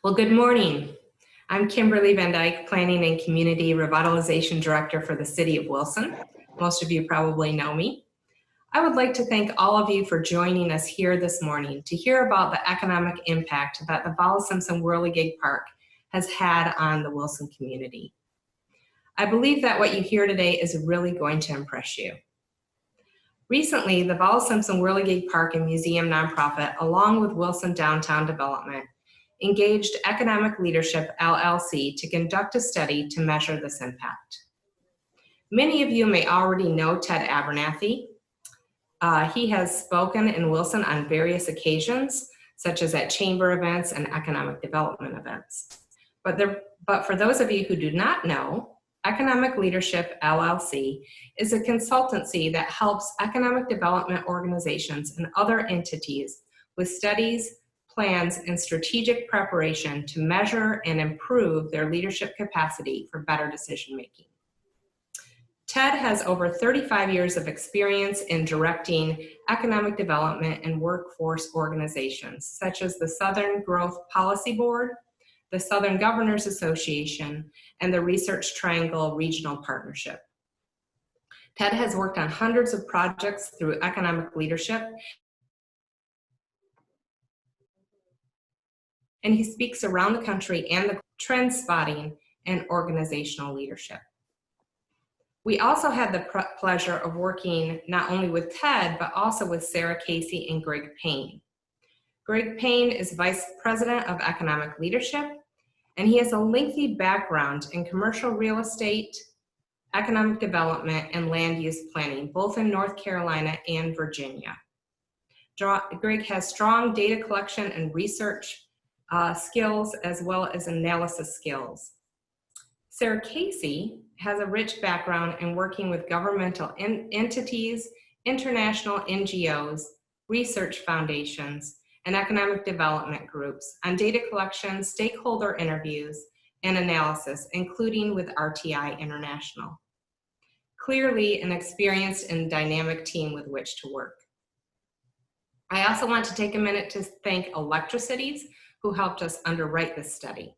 Well, good morning. I'm Kimberly Van Dyke, Planning and Community Revitalization Director for the City of Wilson. Most of you probably know me. I would like to thank all of you for joining us here this morning to hear about the economic impact that the Vollis Simpson Whirligig Park has had on the Wilson community. I believe that what you hear today is really going to impress you. Recently, the Vollis Simpson Whirligig Park and Museum nonprofit, along with Wilson Downtown Development, engaged Economic Leadership LLC to conduct a study to measure this impact. Many of you may already know Ted Abernathy. He has spoken in Wilson on various occasions, such as at chamber events and economic development events. But for those of you who do not know, Economic Leadership LLC is a consultancy that helps economic development organizations and other entities with studies, plans, and strategic preparation to measure and improve their leadership capacity for better decision-making. Ted has over 35 years of experience in directing economic development and workforce organizations, such as the Southern Growth Policy Board, the Southern Governors Association, and the Research Triangle Regional Partnership. Ted has worked on hundreds of projects through economic leadership, and he speaks around the country and the trend spotting and organizational leadership. We also had the pleasure of working not only with Ted, but also with Sarah Casey and Greg Payne. Greg Payne is Vice President of Economic Leadership, and he has a lengthy background in commercial real estate, economic development, and land use planning, both in North Carolina and Virginia. Greg has strong data collection and research skills, as well as analysis skills. Sarah Casey has a rich background in working with governmental entities, international NGOs, research foundations, and economic development groups on data collection, stakeholder interviews, and analysis, including with RTI International. Clearly an experienced and dynamic team with which to work. I also want to take a minute to thank Electricities, who helped us underwrite this study.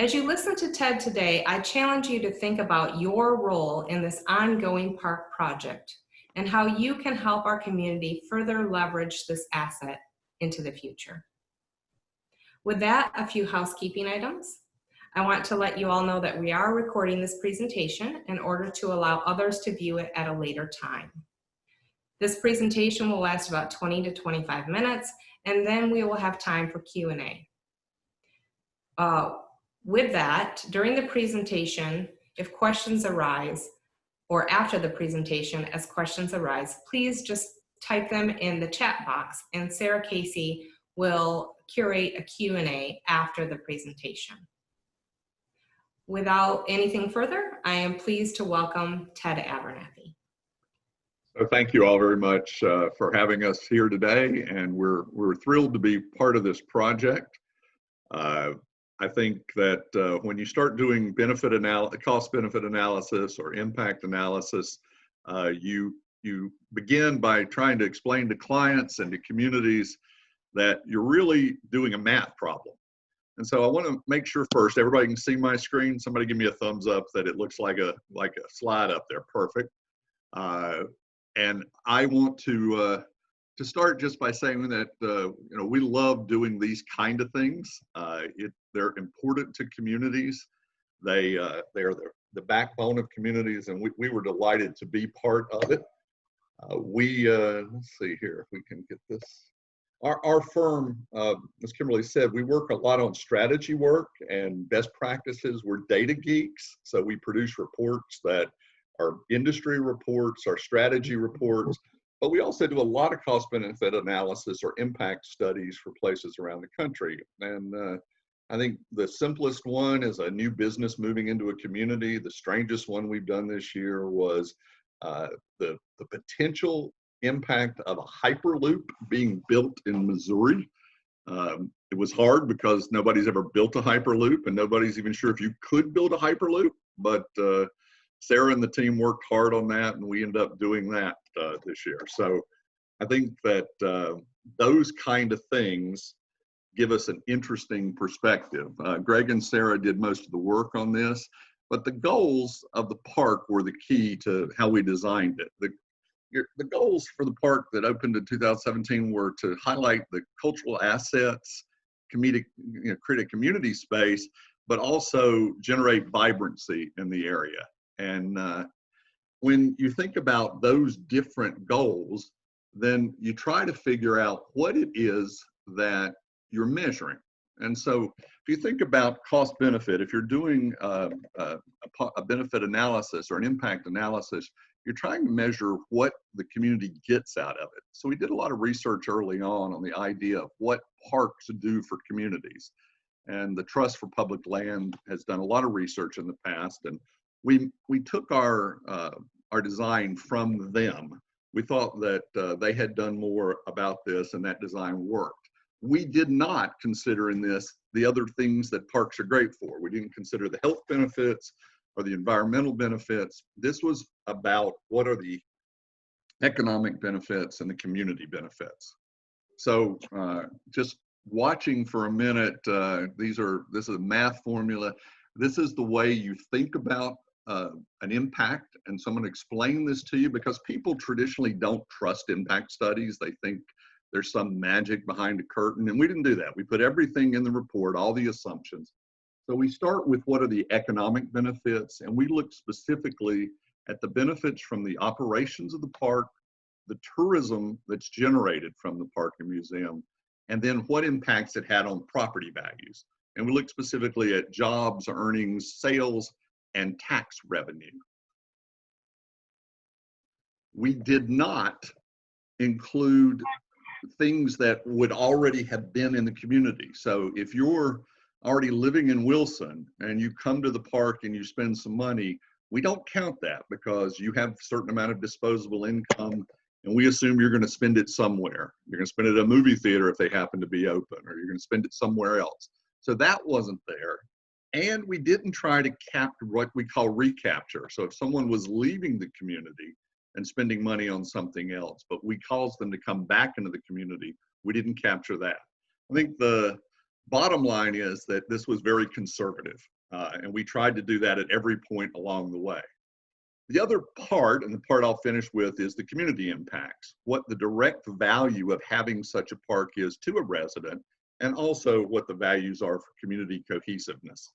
As you listen to Ted today, I challenge you to think about your role in this ongoing park project and how you can help our community further leverage this asset into the future. With that, a few housekeeping items. I want to let you all know that we are recording this presentation in order to allow others to view it at a later time. This presentation will last about 20 to 25 minutes, and then we will have time for Q&A. With that, during the presentation, if questions arise, or after the presentation as questions arise, please just type them in the chat box, and Sarah Casey will curate a Q&A after the presentation. Without anything further, I am pleased to welcome Ted Abernathy. So thank you all very much for having us here today, and we're thrilled to be part of this project. I think that when you start doing cost-benefit analysis or impact analysis, you begin by trying to explain to clients and to communities that you're really doing a math problem. And so I want to make sure first everybody can see my screen. Somebody give me a thumbs up that it looks like a slide up there. Perfect. And I want to start just by saying that we love doing these kind of things. They're important to communities. They are the backbone of communities, and we were delighted to be part of it. Let's see here if we can get this. Our firm, as Kimberly said, we work a lot on strategy work and best practices. We're data geeks, so we produce reports that are industry reports, our strategy reports, but we also do a lot of cost-benefit analysis or impact studies for places around the country. And I think the simplest one is a new business moving into a community. The strangest one we've done this year was the potential impact of a hyperloop being built in Missouri. It was hard because nobody's ever built a hyperloop, and nobody's even sure if you could build a hyperloop, but Sarah and the team worked hard on that, and we ended up doing that this year. So I think that those kind of things give us an interesting perspective. Greg and Sarah did most of the work on this, but the goals of the park were the key to how we designed it. The goals for the park that opened in 2017 were to highlight the cultural assets, create a community space, but also generate vibrancy in the area. And when you think about those different goals, then you try to figure out what it is that you're measuring. And so if you think about cost benefit, if you're doing a benefit analysis or an impact analysis, you're trying to measure what the community gets out of it. So we did a lot of research early on the idea of what parks do for communities. And the Trust for Public Land has done a lot of research in the past, and we took our design from them. We thought that they had done more about this and that design worked. We did not consider in this the other things that parks are great for. We didn't consider the health benefits or the environmental benefits. This was about what are the economic benefits and the community benefits. So just watching for a minute, this is a math formula. This is the way you think about an impact, and so I'm going to explain this to you because people traditionally don't trust impact studies. They think there's some magic behind a curtain, and we didn't do that. We put everything in the report, all the assumptions. So we start with what are the economic benefits, and we look specifically at the benefits from the operations of the park, the tourism that's generated from the park and museum, and then what impacts it had on property values. And we look specifically at jobs, earnings, sales, and tax revenue. We did not include things that would already have been in the community. So if you're already living in Wilson and you come to the park and you spend some money, we don't count that because you have a certain amount of disposable income and we assume you're going to spend it somewhere. You're going to spend it at a movie theater if they happen to be open, or you're going to spend it somewhere else. So that wasn't there. And we didn't try to capture what we call recapture. So if someone was leaving the community and spending money on something else, but we caused them to come back into the community, we didn't capture that. I think the bottom line is that this was very conservative, and we tried to do that at every point along the way. The other part, and the part I'll finish with, is the community impacts, what the direct value of having such a park is to a resident, and also what the values are for community cohesiveness.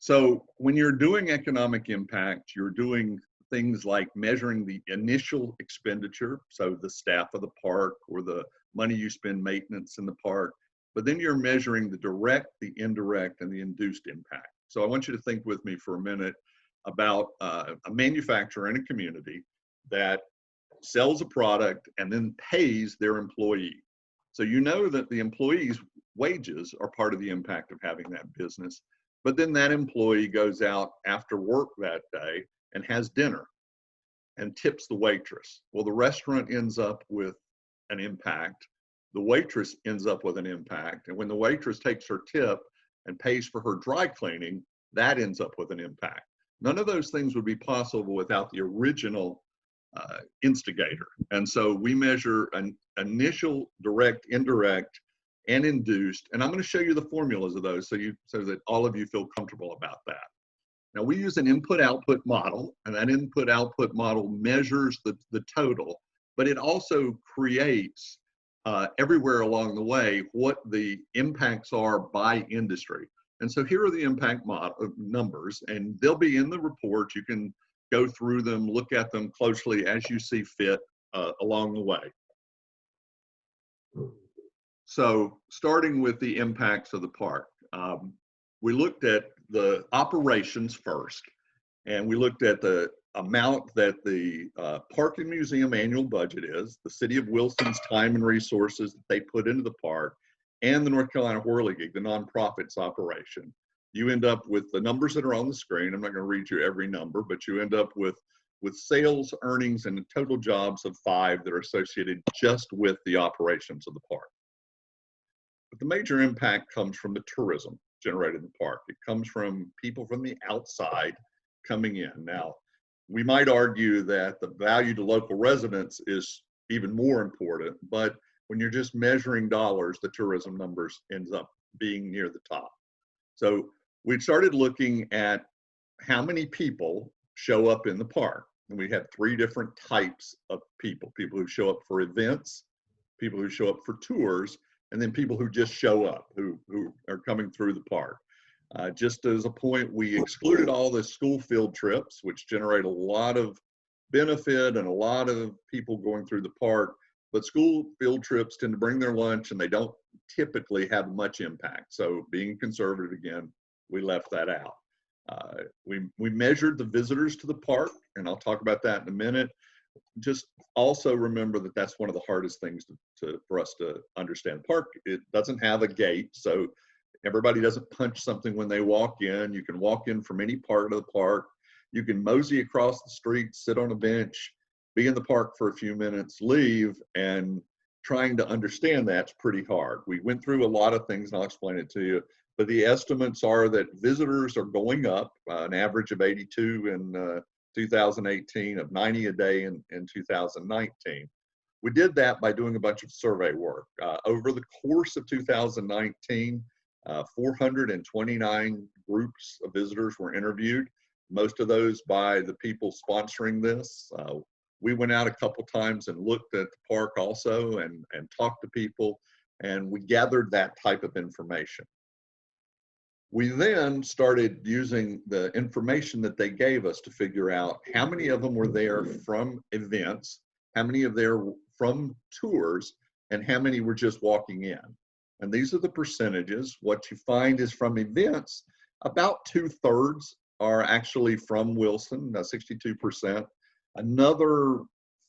So when you're doing economic impact, you're doing things like measuring the initial expenditure, so the staff of the park or the money you spend maintenance in the park, but then you're measuring the direct, the indirect, and the induced impact. So I want you to think with me for a minute about a manufacturer in a community that sells a product and then pays their employee. So you know that the employee's wages are part of the impact of having that business, but then that employee goes out after work that day and has dinner and tips the waitress. Well, the restaurant ends up with an impact. The waitress ends up with an impact. And when the waitress takes her tip and pays for her dry cleaning, that ends up with an impact. None of those things would be possible without the original instigator. And so we measure an initial, direct, indirect, and induced. And I'm going to show you the formulas of those so that all of you feel comfortable about that. Now we use an input-output model, and that input-output model measures the total, but it also creates everywhere along the way what the impacts are by industry. And so here are the impact numbers, and they'll be in the report. You can go through them, look at them closely as you see fit along the way. So starting with the impacts of the park, we looked at the operations first, and we looked at the amount that the Park and Museum annual budget is, the City of Wilson's time and resources that they put into the park, and the North Carolina Whirligig, the nonprofit's operation. You end up with the numbers that are on the screen. I'm not going to read you every number, but you end up with sales, earnings, and total jobs of 5 that are associated just with the operations of the park. But the major impact comes from the tourism generated in the park. It comes from people from the outside coming in. Now, we might argue that the value to local residents is even more important, but when you're just measuring dollars, the tourism numbers ends up being near the top. So we started looking at how many people show up in the park. And we had 3 different types of people: people who show up for events, people who show up for tours, and then people who just show up, who are coming through the park. Just as a point, we excluded all the school field trips, which generate a lot of benefit and a lot of people going through the park. But school field trips tend to bring their lunch and they don't typically have much impact. So being conservative again, we left that out. We measured the visitors to the park, and I'll talk about that in a minute. Just also remember that that's one of the hardest things for us to understand. Park, it doesn't have a gate, so everybody doesn't punch something when they walk in. You can walk in from any part of the park. You can mosey across the street, sit on a bench, be in the park for a few minutes, leave, and trying to understand that's pretty hard. We went through a lot of things, and I'll explain it to you. But the estimates are that visitors are going up, an average of 82 in 2018, of 90 a day in 2019. We did that by doing a bunch of survey work. Over the course of 2019, 429 groups of visitors were interviewed, most of those by the people sponsoring this. We went out a couple times and looked at the park also and talked to people, and we gathered that type of information. We then started using the information that they gave us to figure out how many of them were there from events, how many of them from tours, and how many were just walking in. And these are the percentages. What you find is from events, about 2/3 are actually from Wilson, 62%. Another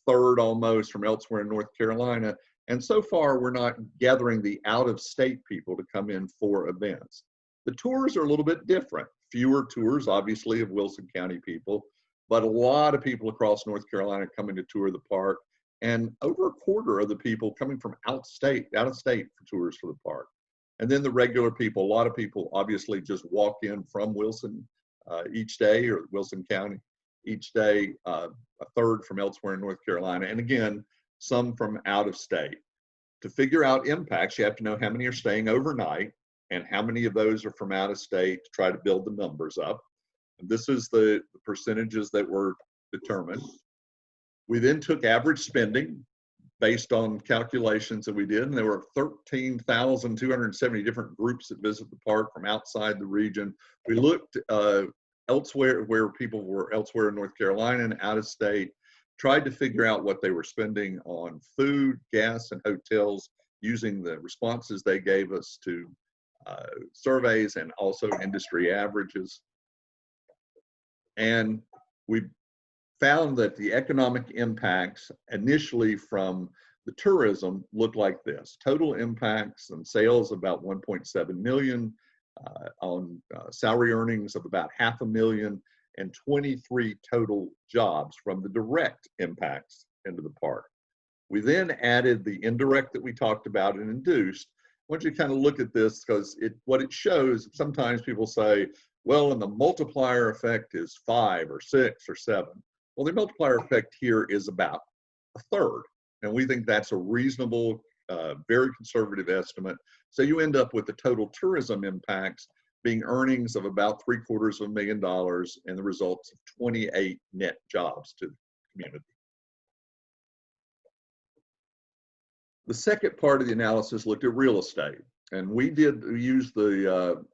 third almost from elsewhere in North Carolina. And so far, we're not gathering the out-of-state people to come in for events. The tours are a little bit different. Fewer tours, obviously, of Wilson County people, but a lot of people across North Carolina coming to tour the park, and over a quarter of the people coming from out of state for tours for the park. And then the regular people, a lot of people obviously just walk in from Wilson each day, or Wilson County each day, a third from elsewhere in North Carolina, and again, some from out of state. To figure out impacts, you have to know how many are staying overnight and how many of those are from out of state to try to build the numbers up. And this is the percentages that were determined. We then took average spending based on calculations that we did, and there were 13,270 different groups that visit the park from outside the region. We looked elsewhere, where people were elsewhere in North Carolina and out of state, tried to figure out what they were spending on food, gas, and hotels using the responses they gave us to surveys and also industry averages. And we found that the economic impacts initially from the tourism looked like this. Total impacts and sales about 1.7 million, on salary earnings of about $500,000, and 23 total jobs from the direct impacts into the park. We then added the indirect that we talked about and induced. I want you to kind of look at this, because what it shows, sometimes people say, well, and the multiplier effect is 5 or 6 or 7. Well, the multiplier effect here is about a third. And we think that's a reasonable, very conservative estimate. So you end up with the total tourism impacts being earnings of about $750,000 and the results of 28 net jobs to the community. The second part of the analysis looked at real estate, and we use the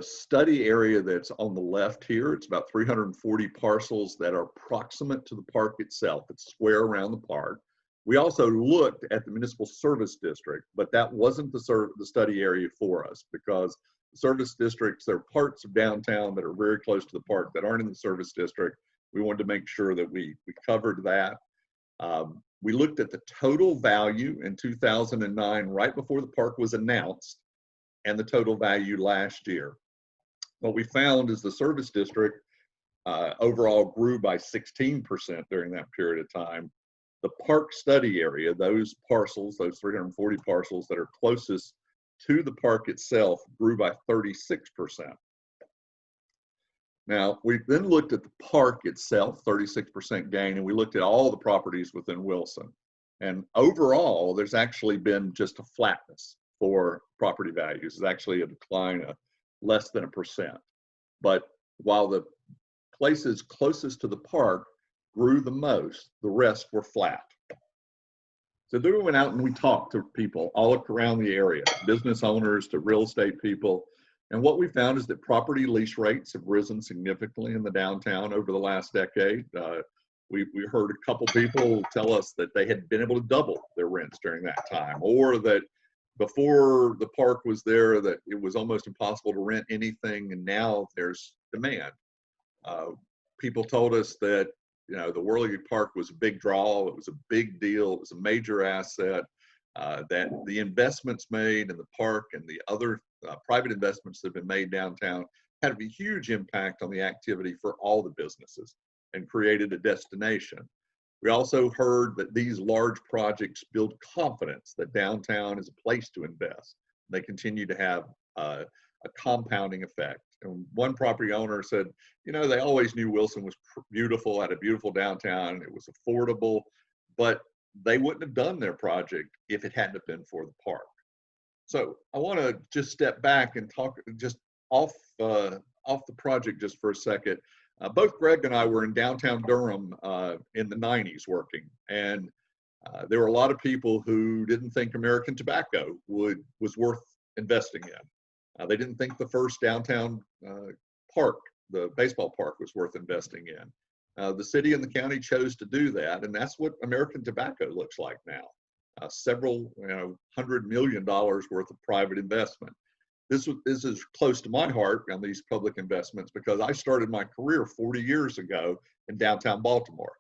study area that's on the left here. It's about 340 parcels that are proximate to the park itself. It's square around the park. We also looked at the municipal service district, but that wasn't the study area for us, because the service districts, there are parts of downtown that are very close to the park that aren't in the service district. We wanted to make sure that we covered that. We looked at the total value in 2009, right before the park was announced, and the total value last year. What we found is the service district overall grew by 16% during that period of time. The park study area, those parcels, those 340 parcels that are closest to the park itself, grew by 36%. Now, we then looked at the park itself, 36% gain, and we looked at all the properties within Wilson. And overall, there's actually been just a flatness for property values. It's actually a decline of less than 1%. But while the places closest to the park grew the most, the rest were flat. So then we went out and we talked to people all around the area, business owners to real estate people. And what we found is that property lease rates have risen significantly in the downtown over the last decade. We heard a couple people tell us that they had been able to double their rents during that time, or that before the park was there, that it was almost impossible to rent anything, and now there's demand. People told us that the Whirligig Park was a big draw. It was a big deal. It was a major asset. That the investments made in the park and the other private investments that have been made downtown had a huge impact on the activity for all the businesses and created a destination. We also heard that these large projects build confidence that downtown is a place to invest. They continue to have a compounding effect. And one property owner said, they always knew Wilson was beautiful, had a beautiful downtown, it was affordable, but they wouldn't have done their project if it hadn't been for the park. So I want to just step back and talk just off the project just for a second. Both Greg and I were in downtown Durham in the 90s working, and there were a lot of people who didn't think American tobacco was worth investing in. They didn't think the first downtown park, the baseball park, was worth investing in. The city and the county chose to do that, and that's what American tobacco looks like now. Several $100 million worth of private investment. This is close to my heart on these public investments because I started my career 40 years ago in downtown Baltimore.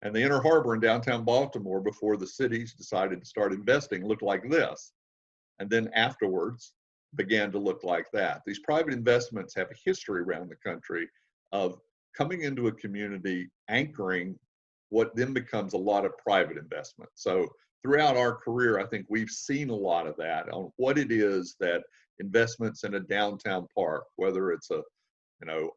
And the Inner Harbor in downtown Baltimore, before the cities decided to start investing, looked like this. And then afterwards began to look like that. These private investments have a history around the country of coming into a community, anchoring what then becomes a lot of private investment. So throughout our career, I think we've seen a lot of that on what it is that investments in a downtown park, whether it's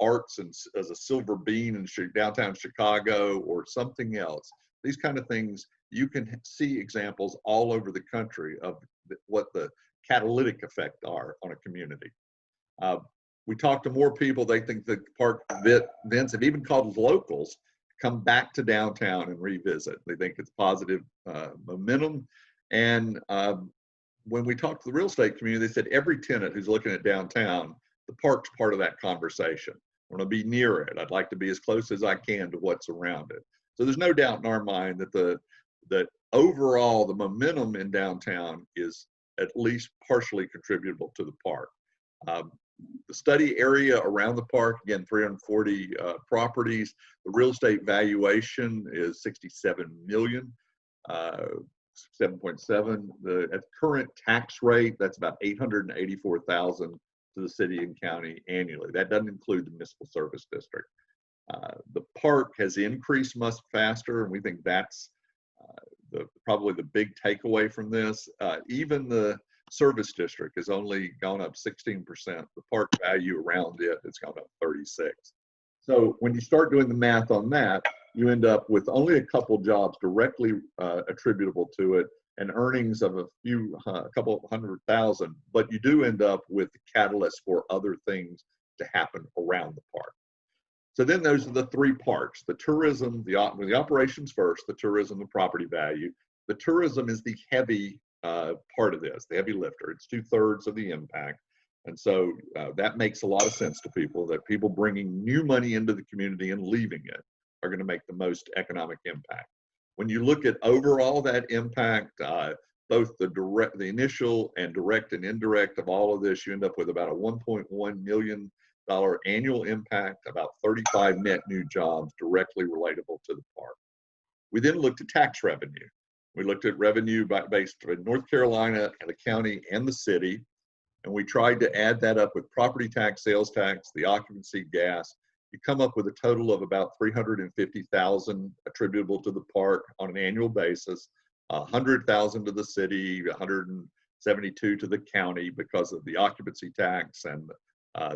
arts and as a silver bean in downtown Chicago or something else, these kind of things, you can see examples all over the country of what the catalytic effect are on a community. We talked to more people. They think the park events have even called locals come back to downtown and revisit. They think it's positive momentum. And when we talked to the real estate community, they said every tenant who's looking at downtown, the park's part of that conversation. I want to be near it. I'd like to be as close as I can to what's around it. So there's no doubt in our mind that overall the momentum in downtown is at least partially contributable to the park. The study area around the park, again, 340 properties. The real estate valuation is 67 million. 7.7. At current tax rate, that's about $884,000 to the city and county annually. That doesn't include the municipal service district. The park has increased much faster, and we think that's probably the big takeaway from this. Even the service district has only gone up 16%. The park value around it has gone up 36%. So when you start doing the math on that, you end up with only a couple jobs directly attributable to it and earnings of a couple $100,000, but you do end up with the catalyst for other things to happen around the park. So then those are the three parts: the tourism, the operations first, the tourism, the property value. The tourism is the heavy part of this, the heavy lifter. It's 2/3 of the impact. And so that makes a lot of sense to people, that people bringing new money into the community and leaving it are going to make the most economic impact. When you look at overall that impact, both the initial and direct and indirect of all of this, you end up with about a $1.1 million annual impact, about 35 net new jobs directly relatable to the park. We then looked at tax revenue. We looked at revenue based in North Carolina and the county and the city, and we tried to add that up with property tax, sales tax, the occupancy, gas. You come up with a total of about $350,000 attributable to the park on an annual basis, $100,000 to the city, $172,000 to the county because of the occupancy tax and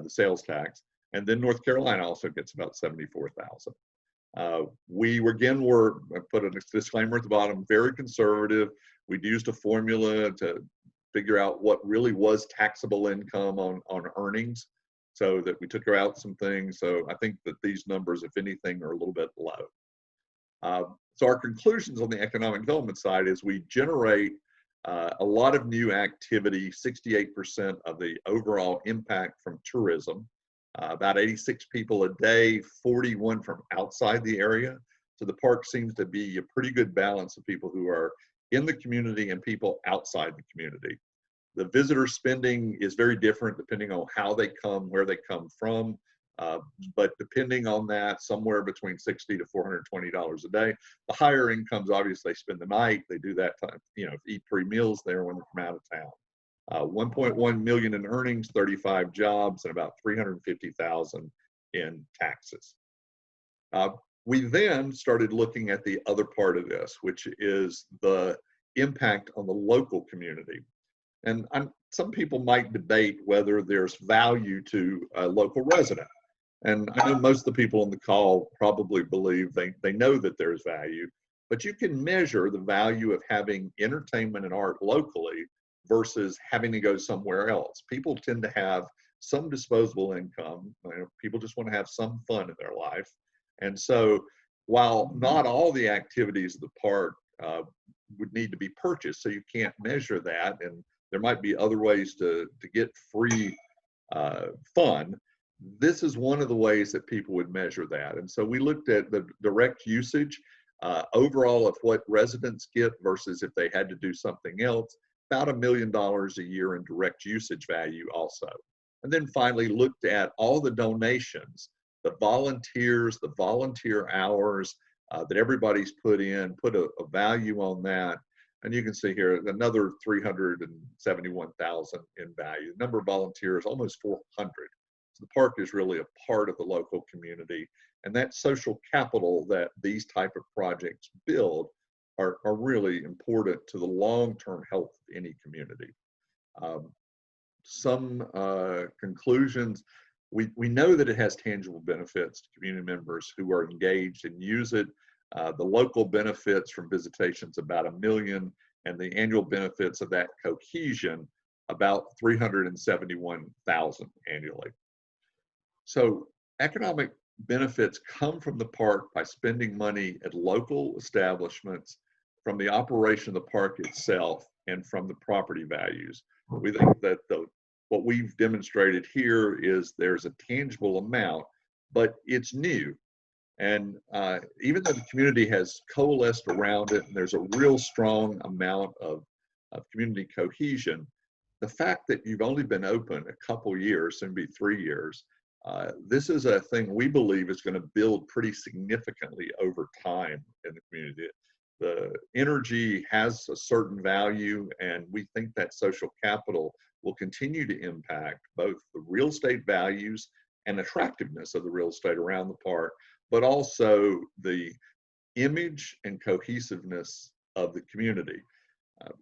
the sales tax. And then North Carolina also gets about $74,000. I put a disclaimer at the bottom, very conservative. We'd used a formula to figure out what really was taxable income on earnings, so that we took out some things. So I think that these numbers, if anything, are a little bit low. So our conclusions on the economic development side is we generate a lot of new activity, 68% of the overall impact from tourism, about 86 people a day, 41 from outside the area. So the park seems to be a pretty good balance of people who are in the community and people outside the community. The visitor spending is very different depending on how they come, where they come from. But depending on that, somewhere between $60 to $420 a day. The higher incomes, obviously, they spend the night. They do that time, eat 3 meals there when they're from out of town. 1.1 million in earnings, 35 jobs, and about 350,000 in taxes. We then started looking at the other part of this, which is the impact on the local community. And some people might debate whether there's value to a local resident. And I know most of the people on the call probably believe they know that there's value, but you can measure the value of having entertainment and art locally versus having to go somewhere else. People tend to have some disposable income. People just want to have some fun in their life. And so while not all the activities of the park would need to be purchased, so you can't measure that, and there might be other ways to get free fun, this is one of the ways that people would measure that. And so we looked at the direct usage overall of what residents get versus if they had to do something else, about $1 million a year in direct usage value also. And then finally looked at all the donations, the volunteers, the volunteer hours that everybody's put in, put a value on that. And you can see here another 371,000 in value. The number of volunteers, almost 400. So the park is really a part of the local community, and that social capital that these type of projects build are really important to the long-term health of any community. Some conclusions. We know that it has tangible benefits to community members who are engaged and use it. The local benefits from visitations about $1 million, and the annual benefits of that cohesion about 371,000 annually. So economic benefits come from the park by spending money at local establishments, from the operation of the park itself, and from the property values. We think that what we've demonstrated here is there's a tangible amount, but it's new. And even though the community has coalesced around it and there's a real strong amount of community cohesion, the fact that you've only been open a couple years, soon be 3 years, this is a thing we believe is going to build pretty significantly over time in the community. The energy has a certain value, and we think that social capital will continue to impact both the real estate values and attractiveness of the real estate around the park, but also the image and cohesiveness of the community.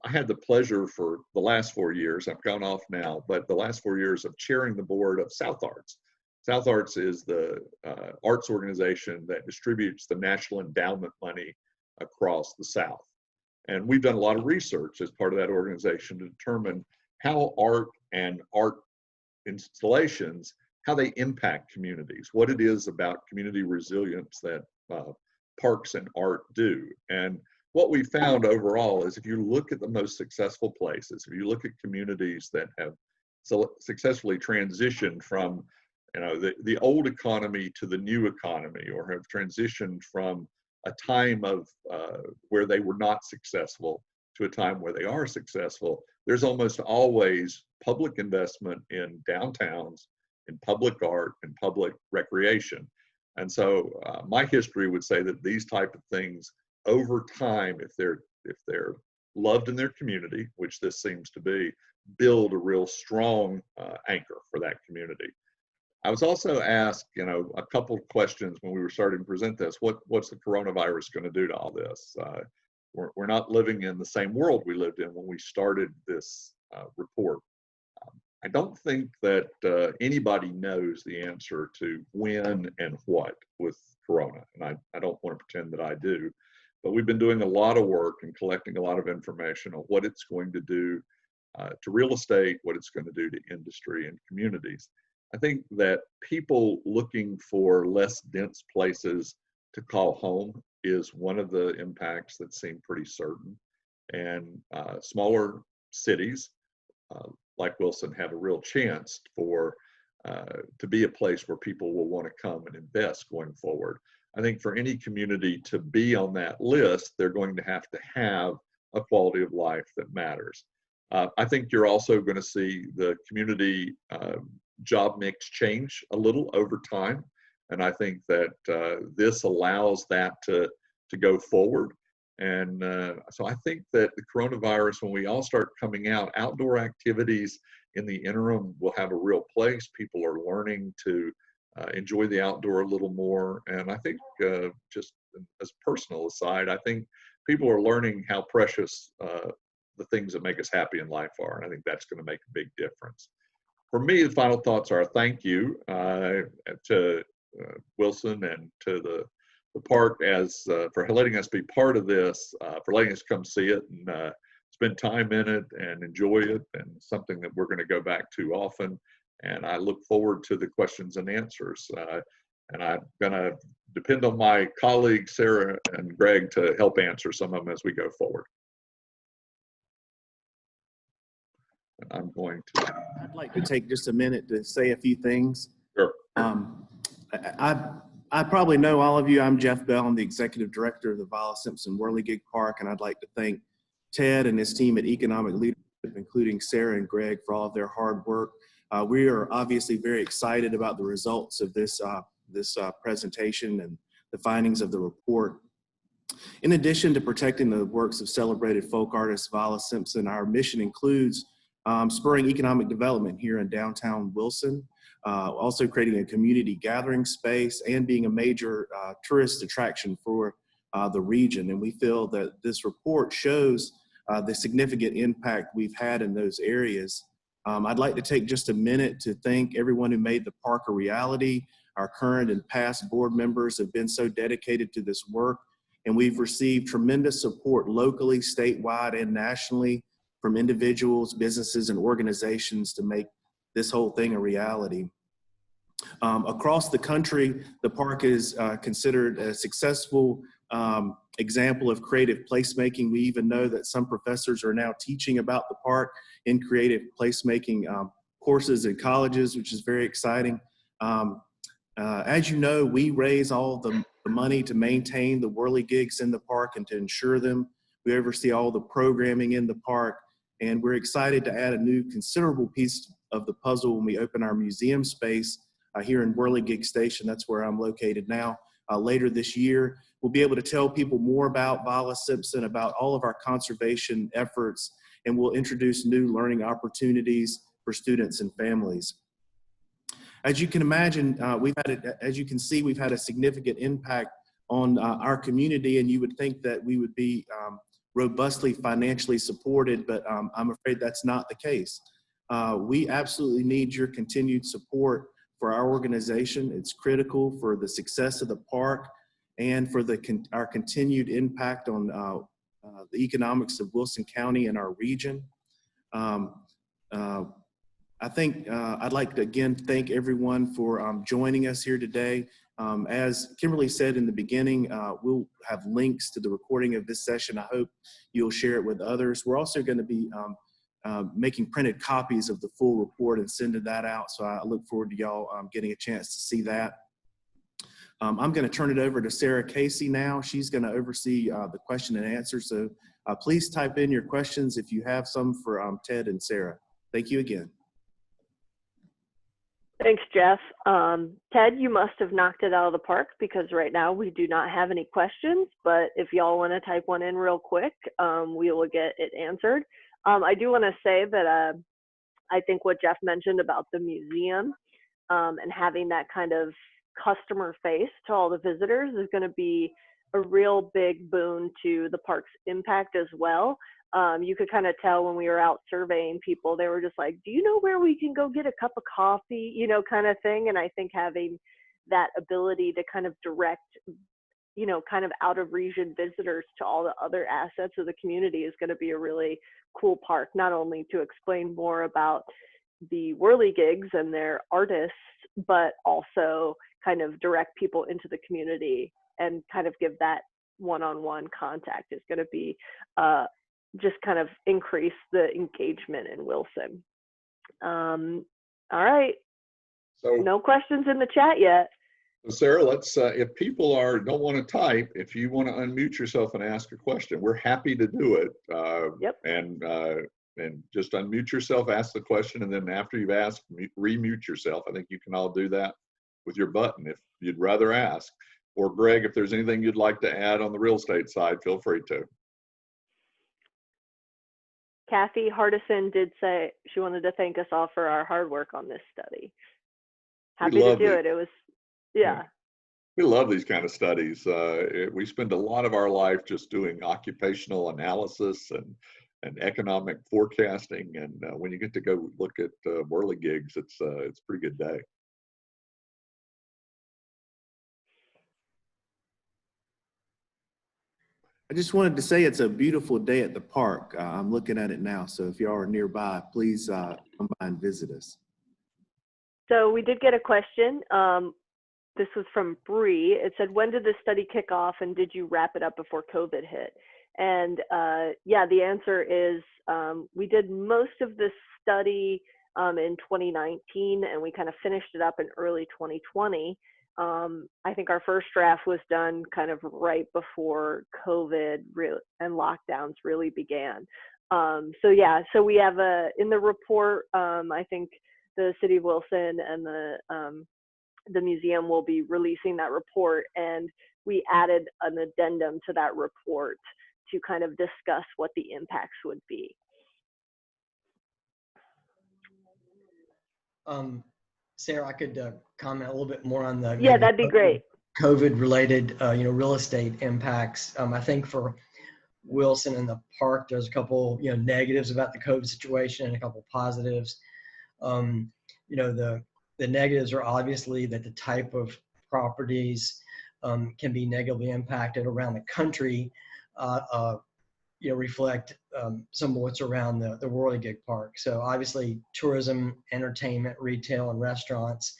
I had the pleasure for the last 4 years, I've gone off now, but the last 4 years of chairing the board of South Arts. South Arts is the arts organization that distributes the National Endowment money across the South. And we've done a lot of research as part of that organization to determine how art and art installations, how they impact communities, what it is about community resilience that parks and art do. And what we found overall is if you look at the most successful places, if you look at communities that have successfully transitioned from the old economy to the new economy, or have transitioned from a time of where they were not successful to a time where they are successful, there's almost always public investment in downtowns, in public art, and public recreation. And so my history would say that these type of things over time, if they're loved in their community, which this seems to be, build a real strong anchor for that community. I was also asked, a couple of questions when we were starting to present this. What's the coronavirus going to do to all this? We're not living in the same world we lived in when we started this report. I don't think that anybody knows the answer to when and what with Corona. And I don't want to pretend that I do, but we've been doing a lot of work and collecting a lot of information on what it's going to do to real estate, what it's going to do to industry and communities. I think that people looking for less dense places to call home is one of the impacts that seem pretty certain. And smaller cities like Wilson have a real chance for to be a place where people will want to come and invest going forward. I think for any community to be on that list, they're going to have a quality of life that matters. I think you're also going to see the community job mix change a little over time. And I think that this allows that to go forward. And so I think that the coronavirus, when we all start coming out, outdoor activities in the interim will have a real place. People are learning to enjoy the outdoor a little more. And I think just as a personal aside, I think people are learning how precious the things that make us happy in life are. And I think that's going to make a big difference. For me, the final thoughts are thank you to Wilson and to the park as for letting us be part of this, for letting us come see it and spend time in it and enjoy it, and something that we're going to go back to often. And I look forward to the questions and answers. And I'm going to depend on my colleagues, Sarah and Greg, to help answer some of them as we go forward. And I'm going to. I'd like to take just a minute to say a few things. Sure. I probably know all of you. I'm Jeff Bell. I'm the executive director of the Vollis Simpson Whirligig Park, and I'd like to thank Ted and his team at Economic Leadership, including Sarah and Greg, for all of their hard work. We are obviously very excited about the results of this presentation and the findings of the report. In addition to protecting the works of celebrated folk artist Vollis Simpson, our mission includes spurring economic development here in downtown Wilson, also creating a community gathering space and being a major tourist attraction for the region. And we feel that this report shows the significant impact we've had in those areas. I'd like to take just a minute to thank everyone who made the park a reality. Our current and past board members have been so dedicated to this work, and we've received tremendous support locally, statewide, and nationally from individuals, businesses, and organizations to make this whole thing a reality. Across the country, the park is considered a successful example of creative placemaking. We even know that some professors are now teaching about the park in creative placemaking courses in colleges, which is very exciting. As you know, we raise all the money to maintain the whirligigs in the park and to ensure them. We oversee all the programming in the park, and we're excited to add a new considerable piece of the puzzle when we open our museum space here in Whirligig Station. That's where I'm located now. Later this year, we'll be able to tell people more about Vollis Simpson, about all of our conservation efforts, and we'll introduce new learning opportunities for students and families. As you can imagine, as you can see, we've had a significant impact on our community, and you would think that we would be robustly financially supported, but I'm afraid that's not the case. We absolutely need your continued support for our organization. It's critical for the success of the park and for our continued impact on the economics of Wilson County and our region. I think I'd like to again thank everyone for joining us here today. As Kimberly said in the beginning, we'll have links to the recording of this session. I hope you'll share it with others. We're also going to be making printed copies of the full report and sending that out. So I look forward to y'all getting a chance to see that. I'm going to turn it over to Sarah Casey now. She's going to oversee the question and answer. So please type in your questions if you have some for Ted and Sarah. Thank you again. Thanks, Jeff. Ted, you must have knocked it out of the park because right now we do not have any questions, but if y'all want to type one in real quick, we will get it answered. I do want to say that I think what Jeff mentioned about the museum and having that kind of customer face to all the visitors is going to be a real big boon to the park's impact as well. You could kind of tell when we were out surveying people, they were just like, do you know where we can go get a cup of coffee, you know, kind of thing. And I think having that ability to kind of direct, you know, kind of out of region visitors to all the other assets of the community is going to be a really cool park, not only to explain more about the Whirligigs and their artists, but also kind of direct people into the community and kind of give that one-on-one contact is going to be just kind of increase the engagement in Wilson. All right. So, No questions in the chat yet. Sarah, let's, if people don't want to type, if you want to unmute yourself and ask a question, we're happy to do it. Yep. And just unmute yourself, ask the question, and then after you've asked, remute yourself. I think you can all do that with your button if you'd rather ask. Or Greg, if there's anything you'd like to add on the real estate side, feel free to. Kathy Hardison did say she wanted to thank us all for our hard work on this study. Happy to do it. It was, yeah. We love these kind of studies. We spend a lot of our life just doing occupational analysis and economic forecasting. And when you get to go look at Whirligigs, it's a pretty good day. I just wanted to say it's a beautiful day at the park. I'm looking at it now. So if y'all are nearby, please come by and visit us. So we did get a question. This was from Bree. It said, when did the study kick off and did you wrap it up before COVID hit? And yeah, the answer is we did most of this study in 2019 and we kind of finished it up in early 2020. I think our first draft was done kind of right before COVID and lockdowns really began. So yeah, so we have in the report, I think the City of Wilson and the museum will be releasing that report, and we added an addendum to that report to kind of discuss what the impacts would be. Sarah, I could comment a little bit more on the that'd be great. COVID-related, real estate impacts. I think for Wilson and the park, there's a couple, negatives about the COVID situation and a couple positives. The negatives are obviously that the type of properties can be negatively impacted around the country. Reflect some of what's around the Whirligig Park. So obviously tourism, entertainment, retail, and restaurants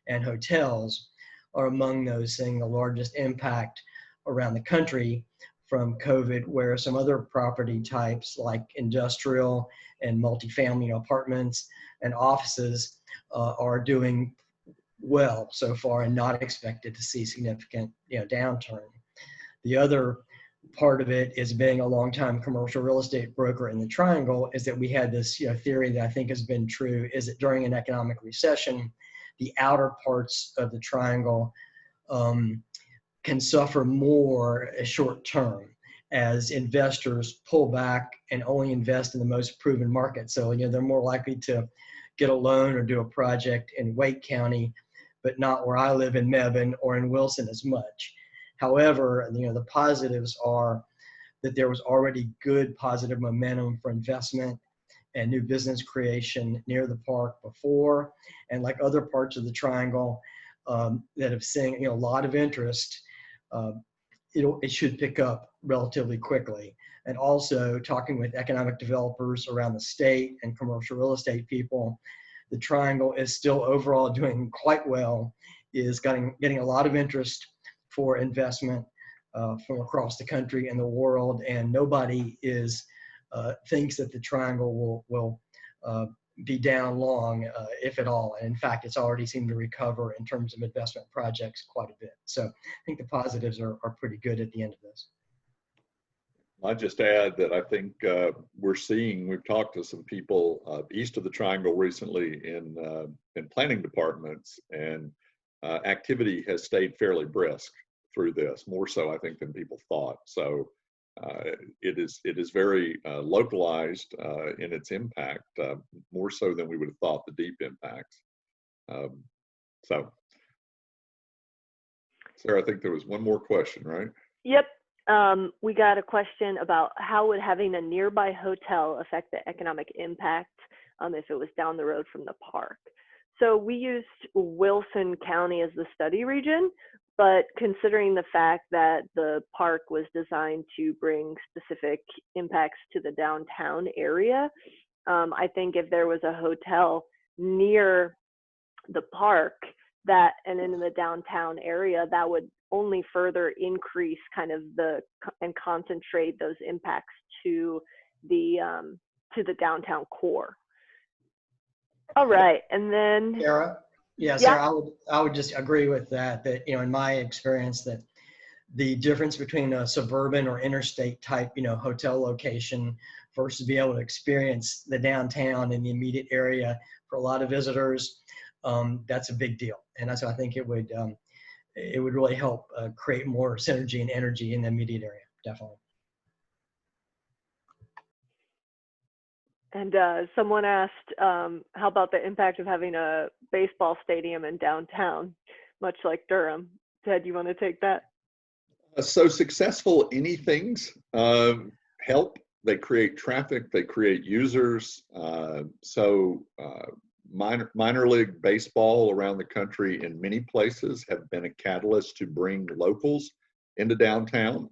and hotels are among those seeing the largest impact around the country from COVID, where some other property types like industrial and multifamily apartments and offices are doing well so far and not expected to see significant downturn. The other part of it is being a longtime commercial real estate broker in the Triangle is that we had this theory that I think has been true, is that during an economic recession, the outer parts of the Triangle can suffer more short term as investors pull back and only invest in the most proven market. So they're more likely to get a loan or do a project in Wake County, but not where I live in Mebane or in Wilson as much. However, the positives are that there was already good positive momentum for investment and new business creation near the park before, and like other parts of the Triangle that have seen a lot of interest, it should pick up relatively quickly. And also talking with economic developers around the state and commercial real estate people, the Triangle is still overall doing quite well, is getting a lot of interest for investment from across the country and the world, and nobody thinks that the Triangle will be down long, if at all. And in fact, it's already seemed to recover in terms of investment projects quite a bit. So I think the positives are pretty good at the end of this. I'll just add that I think we've talked to some people east of the Triangle recently in planning departments, and activity has stayed fairly brisk through this, more so I think than people thought. So it is very localized in its impact, more so than we would have thought, the deep impacts. So Sarah, I think there was one more question, right? Yep. We got a question about how would having a nearby hotel affect the economic impact if it was down the road from the park. So we used Wilson County as the study region, but considering the fact that the park was designed to bring specific impacts to the downtown area, I think if there was a hotel near the park that and in the downtown area, that would only further increase kind of and concentrate those impacts to the downtown core. All right, and then Sarah? Yeah, Sarah, I would just agree with that, in my experience, that the difference between a suburban or interstate type, hotel location versus be able to experience the downtown in the immediate area for a lot of visitors, that's a big deal. And that's why I think it would really help create more synergy and energy in the immediate area, definitely. And someone asked, how about the impact of having a baseball stadium in downtown, much like Durham? Ted, you want to take that? So successful anythings help. They create traffic, they create users. Minor league baseball around the country in many places have been a catalyst to bring locals into downtown.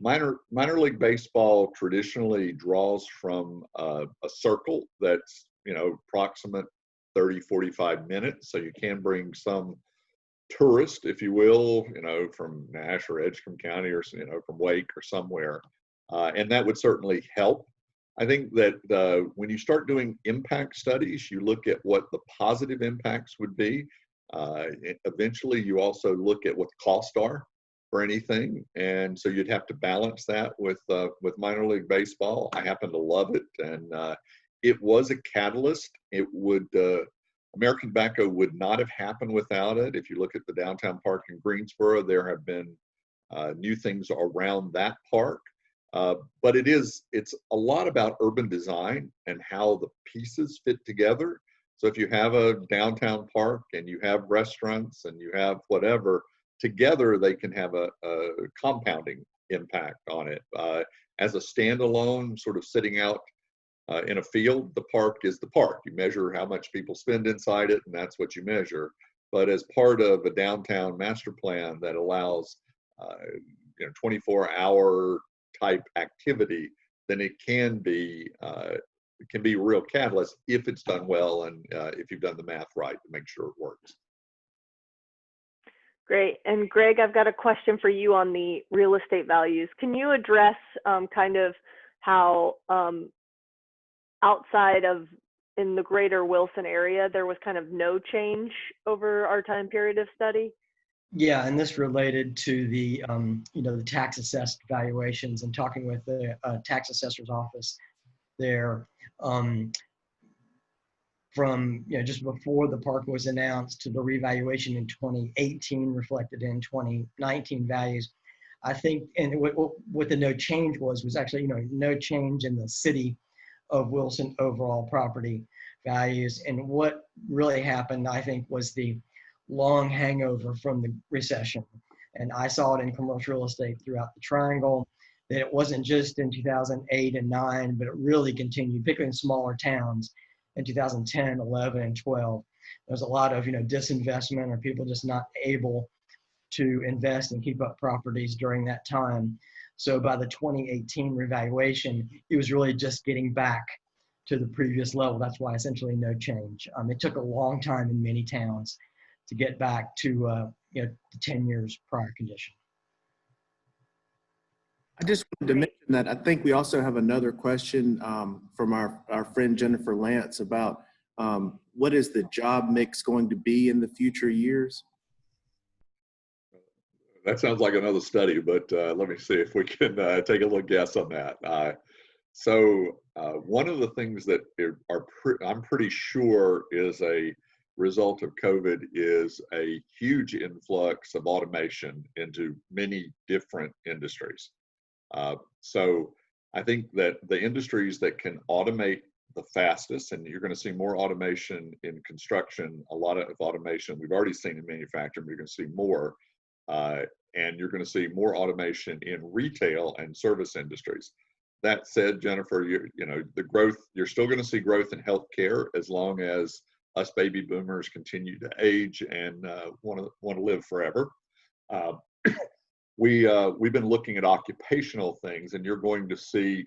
Minor league baseball traditionally draws from a circle that's, approximate 30, 45 minutes. So you can bring some tourist, if you will, from Nash or Edgecombe County or, from Wake or somewhere. And that would certainly help. I think that when you start doing impact studies, you look at what the positive impacts would be. Eventually, you also look at what the costs are for anything, and so you'd have to balance that with minor league baseball. I happen to love it, and it was a catalyst. It would American Tobacco would not have happened without it. If you look at the downtown park in Greensboro, there have been new things around that park. But it's a lot about urban design and how the pieces fit together. So if you have a downtown park and you have restaurants and you have whatever, together they can have a compounding impact on it. As a standalone, sort of sitting out in a field, the park is the park. You measure how much people spend inside it, and that's what you measure. But as part of a downtown master plan that allows 24-hour type activity, then it can be a real catalyst if it's done well and if you've done the math right to make sure it works. Great. And Greg, I've got a question for you on the real estate values. Can you address kind of how outside of in the greater Wilson area, there was kind of no change over our time period of study? Yeah, and this related to the the tax assessed valuations, and talking with the tax assessor's office there from just before the park was announced to the revaluation in 2018 reflected in 2019 values. I think, and what the no change was actually no change in the city of Wilson overall property values. And what really happened, I think, was the long hangover from the recession. And I saw it in commercial real estate throughout the triangle, that it wasn't just in 2008 and 9, but it really continued, particularly in smaller towns in 2010, 11, and 12. There's a lot of disinvestment, or people just not able to invest and keep up properties during that time. So by the 2018 revaluation, it was really just getting back to the previous level. That's why essentially no change. It took a long time in many towns to get back to the 10 years prior condition. I just wanted to mention that I think we also have another question from our friend Jennifer Lance about what is the job mix going to be in the future years? That sounds like another study, but let me see if we can take a little guess on that. So one of the things that I'm pretty sure is a result of COVID is a huge influx of automation into many different industries. So I think that the industries that can automate the fastest, and you're going to see more automation in construction, a lot of automation we've already seen in manufacturing, but you're going to see more, and you're going to see more automation in retail and service industries. That said, Jennifer, you know, the growth, you're still going to see growth in healthcare as long as us baby boomers continue to age and want to live forever. We've been looking at occupational things, and you're going to see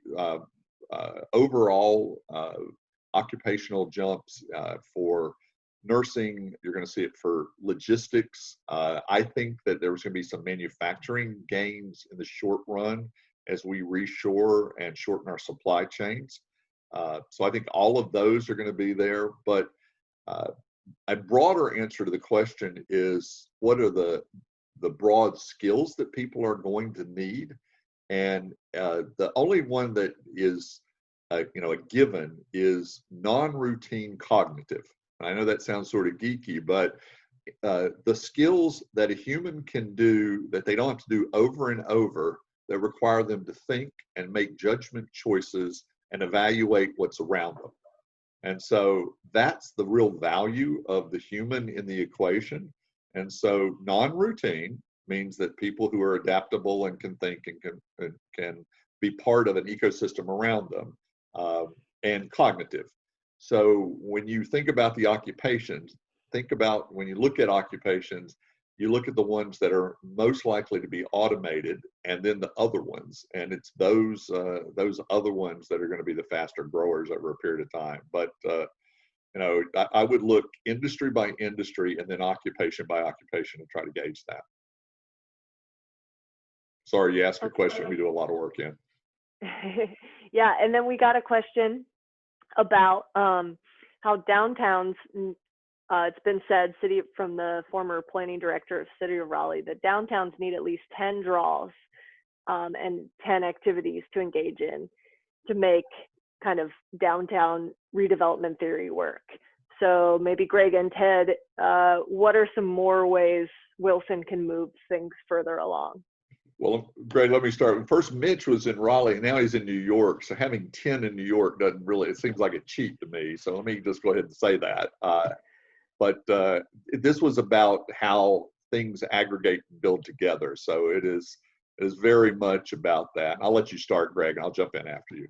overall occupational jumps for nursing. You're going to see it for logistics. I think that there's going to be some manufacturing gains in the short run as we reshore and shorten our supply chains. So I think all of those are going to be there. But a broader answer to the question is, what are the broad skills that people are going to need? And the only one that is you know, a given is non-routine cognitive. I know that sounds sort of geeky, but the skills that a human can do that they don't have to do over and over, that require them to think and make judgment choices and evaluate what's around them. And so that's the real value of the human in the equation. And so non-routine means that people who are adaptable and can think and can be part of an ecosystem around them, and cognitive. So when you think about the occupations, think about when you look at occupations, you look at the ones that are most likely to be automated, and then the other ones, and it's those other ones that are going to be the faster growers over a period of time. But you know, I would look industry by industry and then occupation by occupation and try to gauge that. Sorry, you asked a question. We do a lot of work in. Yeah, and then we got a question about how downtowns, it's been said, from the former planning director of City of Raleigh, that downtowns need at least 10 draws and 10 activities to engage in to make kind of downtown redevelopment theory work. So maybe Greg and Ted, what are some more ways Wilson can move things further along? Well, Greg, let me start. First, Mitch was in Raleigh, and now he's in New York. So having 10 in New York doesn't really, it seems like a cheat to me. So let me just go ahead and say that. But this was about how things aggregate and build together. So it is very much about that. I'll let you start, Greg, and I'll jump in after you.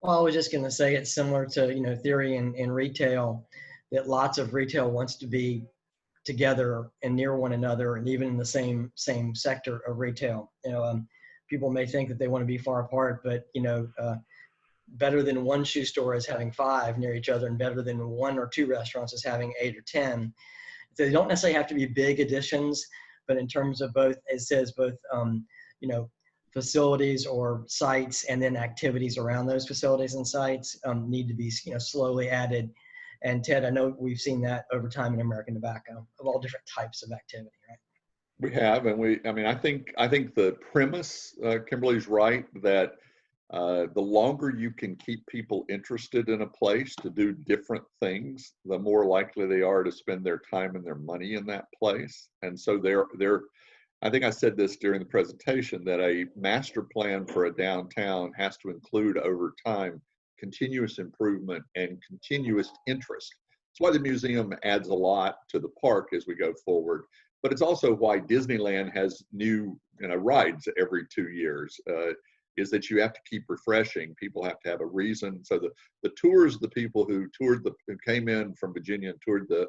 Well, I was just going to say it's similar to, you know, theory in retail, that lots of retail wants to be together and near one another, and even in the same sector of retail. You know, people may think that they want to be far apart, but you know, better than one shoe store is having 5 near each other, and better than 1 or 2 restaurants is having 8 or 10. So they don't necessarily have to be big additions, but in terms of both, it says both, you know, facilities or sites and then activities around those facilities and sites need to be, you know, slowly added. And Ted, I know we've seen that over time in American tobacco of all different types of activity, right? We have, and I mean, I think the premise, Kimberly's right, that the longer you can keep people interested in a place to do different things, the more likely they are to spend their time and their money in that place. And so I think I said this during the presentation, that a master plan for a downtown has to include over time continuous improvement and continuous interest. That's why the museum adds a lot to the park as we go forward. But it's also why Disneyland has new, you know, rides every 2 years, is that you have to keep refreshing. People have to have a reason. So the tours, the people who came in from Virginia and toured the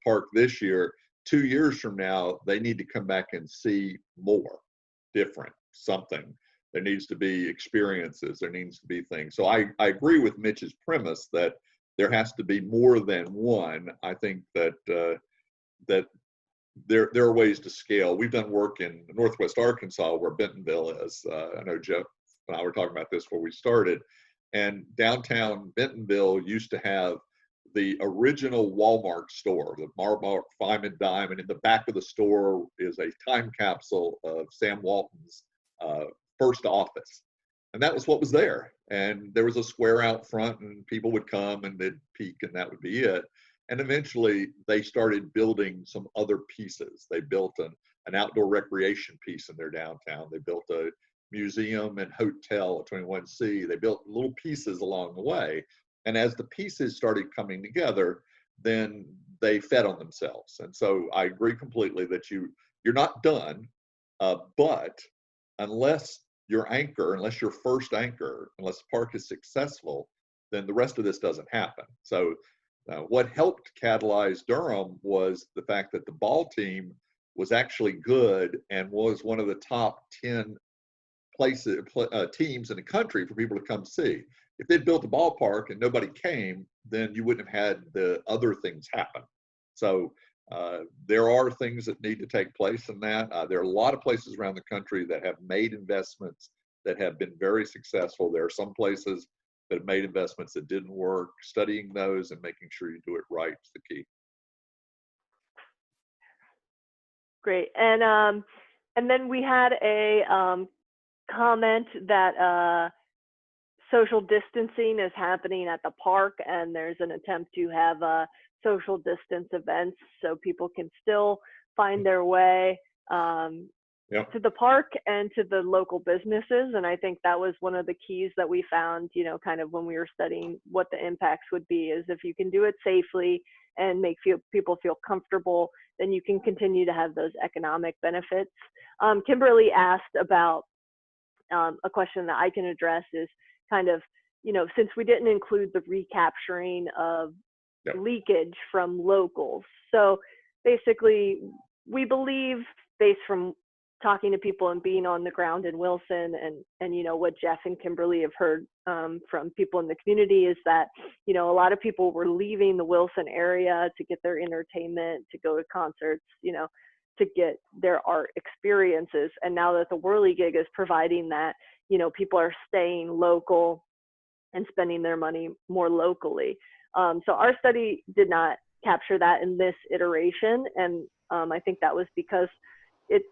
park this year, 2 years from now, they need to come back and see more, different, something. There needs to be experiences. There needs to be things. So I agree with Mitch's premise that there has to be more than one. I think that that there are ways to scale. We've done work in Northwest Arkansas where Bentonville is. I know Jeff and I were talking about this before we started. And downtown Bentonville used to have the original Walmart store, the Walmart Fime and Dime, and in the back of the store is a time capsule of Sam Walton's first office. And that was what was there. And there was a square out front, and people would come and they'd peek, and that would be it. And eventually they started building some other pieces. They built an outdoor recreation piece in their downtown. They built a museum and hotel at 21C. They built little pieces along the way. And as the pieces started coming together, then they fed on themselves. And so I agree completely that you're not done, but unless unless your first anchor, unless the park is successful, then the rest of this doesn't happen. So what helped catalyze Durham was the fact that the ball team was actually good and was one of the top 10 teams in the country for people to come see. If they'd built a ballpark and nobody came, then you wouldn't have had the other things happen. So there are things that need to take place in that. There are a lot of places around the country that have made investments that have been very successful. There are some places that have made investments that didn't work. Studying those and making sure you do it right is the key. Great. And then we had a comment that social distancing is happening at the park, and there's an attempt to have social distance events so people can still find their way to the park and to the local businesses. And I think that was one of the keys that we found, kind of when we were studying what the impacts would be, is if you can do it safely and make people feel comfortable, then you can continue to have those economic benefits. Kimberly asked about a question that I can address, is kind of, since we didn't include the recapturing of leakage from locals. So basically, we believe, based from talking to people and being on the ground in Wilson, and what Jeff and Kimberly have heard from people in the community, is that a lot of people were leaving the Wilson area to get their entertainment, to go to concerts, to get their art experiences. And now that the Whirligig is providing that, people are staying local and spending their money more locally. So our study did not capture that in this iteration, and I think that was because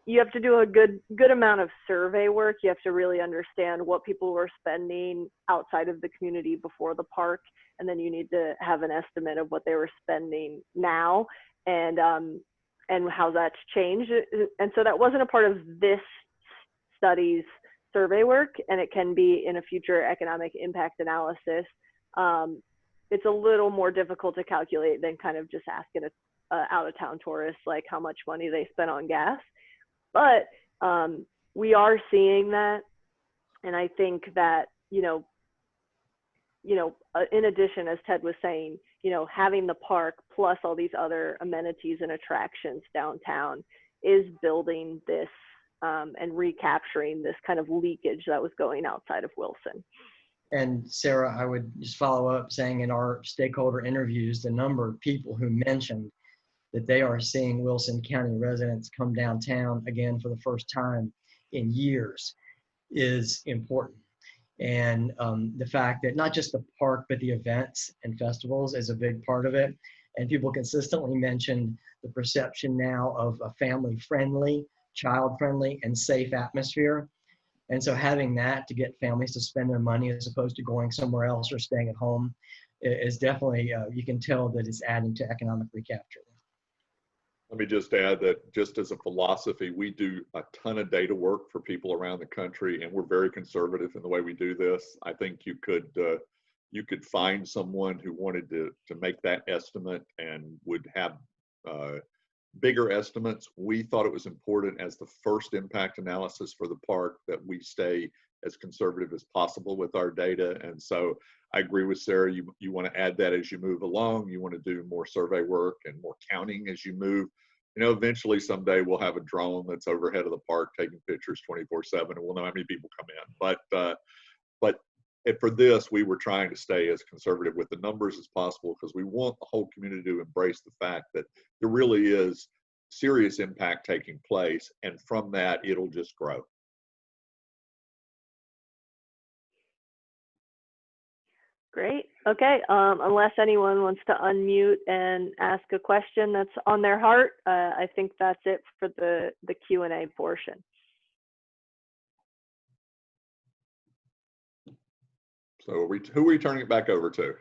you have to do a good amount of survey work. You have to really understand what people were spending outside of the community before the park, and then you need to have an estimate of what they were spending now, and how that's changed. And so that wasn't a part of this study's survey work, and it can be in a future economic impact analysis. It's a little more difficult to calculate than kind of just asking a out-of-town tourist like how much money they spent on gas. But we are seeing that, and I think that in addition, as Ted was saying, having the park plus all these other amenities and attractions downtown is building this and recapturing this kind of leakage that was going outside of Wilson. And Sarah, I would just follow up saying, in our stakeholder interviews, the number of people who mentioned that they are seeing Wilson County residents come downtown again for the first time in years is important. And the fact that not just the park, but the events and festivals is a big part of it. And people consistently mentioned the perception now of a family-friendly, child-friendly, and safe atmosphere. And so having that to get families to spend their money as opposed to going somewhere else or staying at home is definitely, you can tell that it's adding to economic recapture. Let me just add that, just as a philosophy, we do a ton of data work for people around the country, and we're very conservative in the way we do this. I think you could find someone who wanted to make that estimate and would have bigger estimates. We thought it was important, as the first impact analysis for the park, that we stay as conservative as possible with our data. And so I agree with Sarah, you want to add that as you move along. You want to do more survey work and more counting as you move. Eventually someday we'll have a drone that's overhead of the park taking pictures 24/7, and we'll know how many people come in. But for this, we were trying to stay as conservative with the numbers as possible, because we want the whole community to embrace the fact that there really is serious impact taking place, and from that, it'll just grow. Great. Okay. Unless anyone wants to unmute and ask a question that's on their heart, I think that's it for the Q&A portion. So who are we turning it back over to?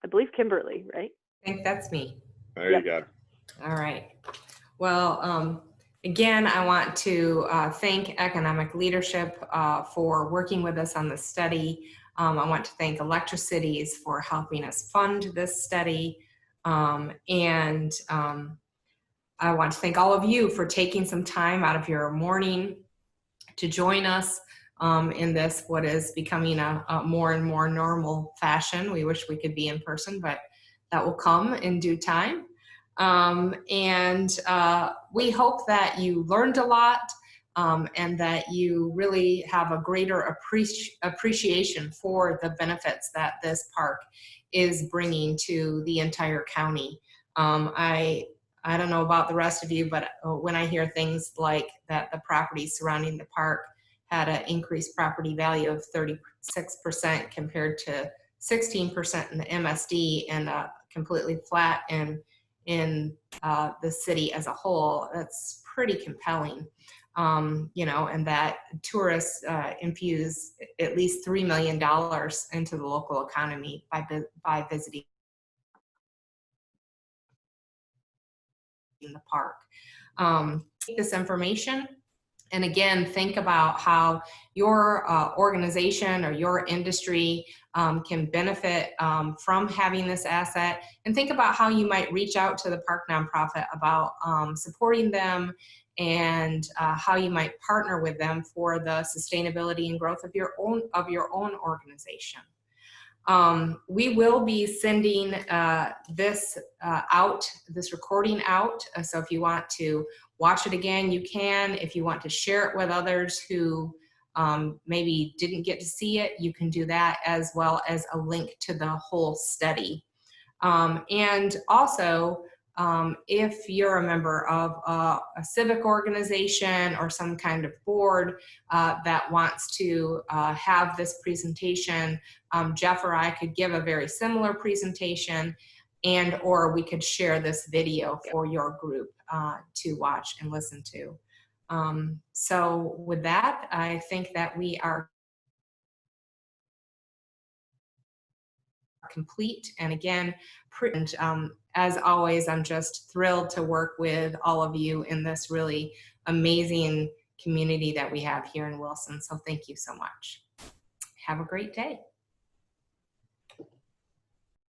I believe Kimberly, right? I think that's me. There you go. All right. Well, Again, I want to thank Economic Leadership for working with us on this study. I want to thank Electricities for helping us fund this study. And I want to thank all of you for taking some time out of your morning to join us in this, what is becoming a more and more normal fashion. We wish we could be in person, but that will come in due time. We hope that you learned a lot and that you really have a greater appreciation for the benefits that this park is bringing to the entire county. I don't know about the rest of you, but when I hear things like that the property surrounding the park had an increased property value of 36% compared to 16% in the MSD and completely flat in the city as a whole, that's pretty compelling. And that tourists infuse at least $3 million into the local economy by visiting the park. Take this information and again, think about how your organization or your industry can benefit from having this asset, and think about how you might reach out to the park nonprofit about supporting them and how you might partner with them for the sustainability and growth of your own organization. We will be sending this recording out. So if you want to watch it again, you can. If you want to share it with others who maybe didn't get to see it, you can do that, as well as a link to the whole study. And also, if you're a member of a civic organization or some kind of board that wants to have this presentation, Jeff or I could give a very similar presentation, and or we could share this video for your group to watch and listen to. So with that, I think that we are complete. And again, as always, I'm just thrilled to work with all of you in this really amazing community that we have here in Wilson. So thank you so much. Have a great day.